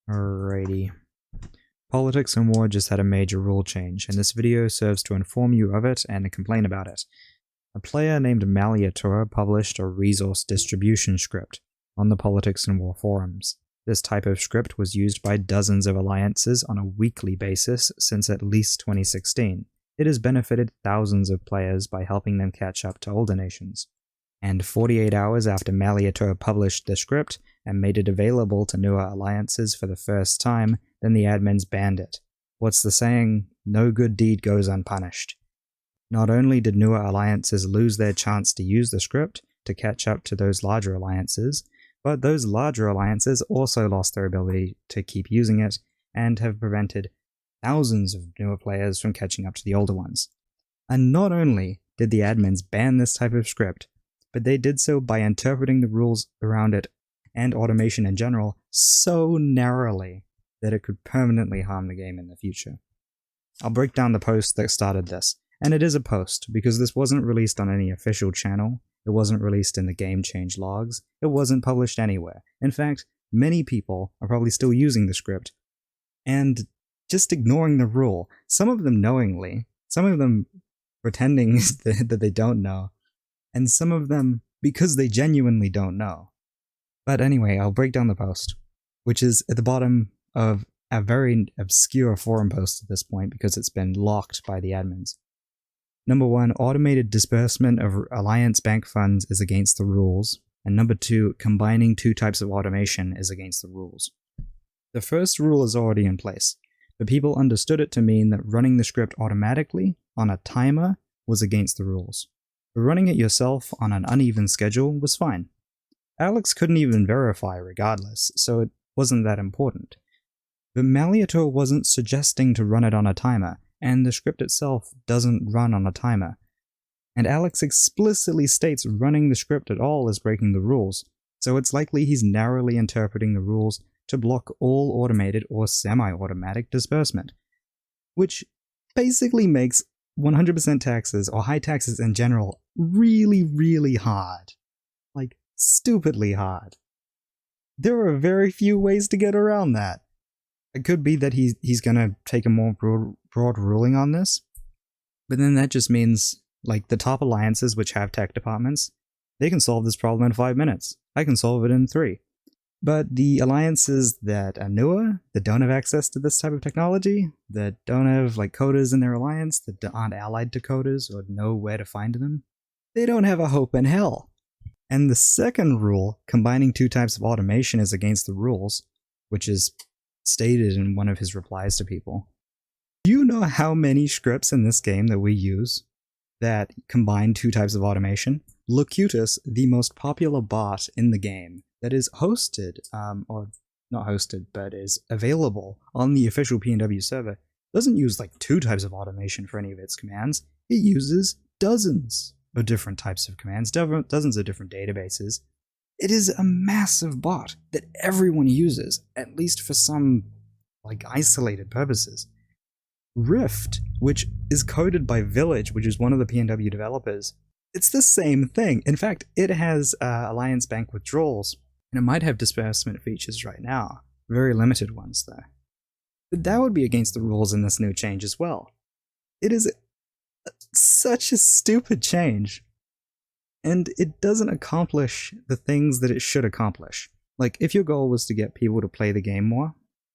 Alrighty. Politics and war just had a major rule change, and this video serves to inform you of it and complain about it. A player named Maliator published a resource distribution script on the Politics and War forums. This type of script was used by dozens of alliances on a weekly basis since at least 2016. It has benefited thousands of players by helping them catch up to older nations. And 48 hours after Maliator published the script and made it available to newer alliances for the first time, then the admins banned it. What's the saying? No good deed goes unpunished. Not only did newer alliances lose their chance to use the script to catch up to those larger alliances, but those larger alliances also lost their ability to keep using it and have prevented thousands of newer players from catching up to the older ones. And not only did the admins ban this type of script, but they did so by interpreting the rules around it and automation in general so narrowly that it could permanently harm the game in the future. I'll break down the post that started this, and it is a post because this wasn't released on any official channel, it wasn't released in the game change logs, it wasn't published anywhere. In fact, many people are probably still using the script and just ignoring the rule, some of them knowingly, some of them pretending that they don't know, and some of them because they genuinely don't know. But anyway, I'll break down the post, which is at the bottom of a very obscure forum post at this point because it's been locked by the admins. Number 1, automated disbursement of Alliance bank funds is against the rules, and number 2, combining two types of automation is against the rules. The first rule is already in place, but people understood it to mean that running the script automatically on a timer was against the rules. But running it yourself on an uneven schedule was fine. Alex couldn't even verify regardless, so it wasn't that important. But Maliator wasn't suggesting to run it on a timer, and the script itself doesn't run on a timer. And Alex explicitly states running the script at all is breaking the rules, so it's likely he's narrowly interpreting the rules to block all automated or semi-automatic disbursement, which basically makes 100% taxes, or high taxes in general, really, really hard. Like, stupidly hard. There are very few ways to get around that. It could be that he's gonna take a more broad ruling on this, but then that just means, like, the top alliances which have tech departments, they can solve this problem in 5 minutes. I can solve it in 3. But the alliances that are newer, that don't have access to this type of technology, that don't have like coders in their alliance, that aren't allied to coders or know where to find them, they don't have a hope in hell. And the second rule, combining two types of automation, is against the rules, which is stated in one of his replies to people. Do you know how many scripts in this game that we use that combine two types of automation? Locutus, the most popular bot in the game, that is hosted, or not hosted, but is available on the official PNW server, doesn't use like two types of automation for any of its commands. It uses dozens of different types of commands, dozens of different databases. It is a massive bot that everyone uses, at least for some like isolated purposes. Rift, which is coded by Village, which is one of the PNW developers, it's the same thing. In fact, it has Alliance Bank withdrawals, and it might have disbursement features right now. Very limited ones, though. But that would be against the rules in this new change as well. It is such a stupid change. And it doesn't accomplish the things that it should accomplish. Like, if your goal was to get people to play the game more,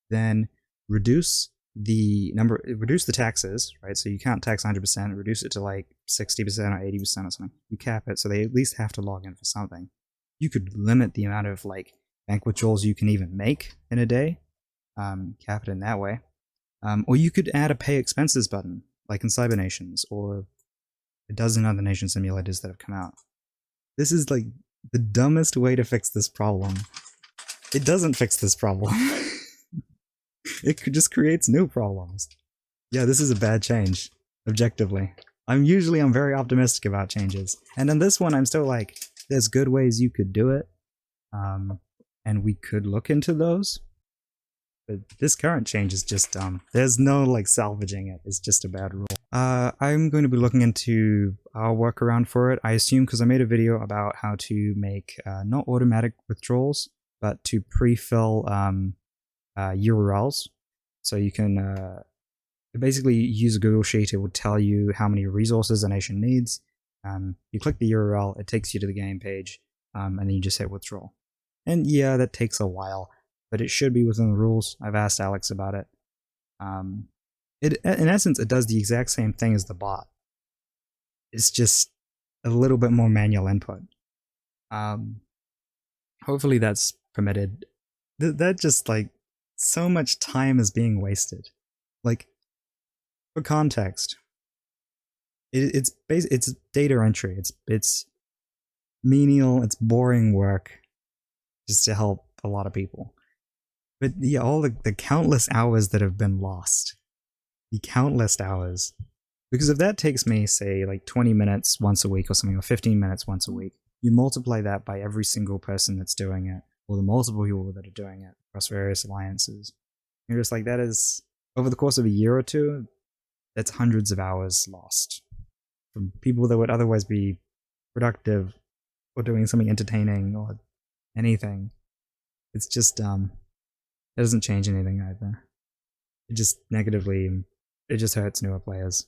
then reduce the taxes, right? So you can't tax 100%, reduce it to like 60% or 80% or something. You cap it so they at least have to log in for something. You could limit the amount of like bank withdrawals you can even make in a day, cap it in that way. Or you could add a pay expenses button, like in Cybernations, or a dozen other nation simulators that have come out. This is like the dumbest way to fix this problem. It doesn't fix this problem. It just creates new problems. Yeah, this is a bad change, objectively. I'm very optimistic about changes. And in this one, I'm still like, there's good ways you could do it. And we could look into those. But this current change is just dumb. There's no like salvaging it. It's just a bad rule. I'm going to be looking into our workaround for it. I assume because I made a video about how to make not automatic withdrawals, but to pre-fill URLs. So you can basically use a Google Sheet. It will tell you how many resources a nation needs. You click the URL, it takes you to the game page, and then you just hit withdraw. And yeah, that takes a while, but it should be within the rules. I've asked Alex about it. In essence, it does the exact same thing as the bot. It's just a little bit more manual input. Hopefully that's permitted. That just, like, so much time is being wasted. Like, for context, it's data entry. It's menial. It's boring work, just to help a lot of people. But yeah, all the countless hours that have been lost, the countless hours. Because if that takes me, say, like 20 minutes once a week or something, or 15 minutes once a week, you multiply that by every single person that's doing it, or the multiple people that are doing it across various alliances. You're just like, that is, over the course of a year or two, that's hundreds of hours lost from people that would otherwise be productive or doing something entertaining or anything. It's just, it doesn't change anything either. It just hurts newer players.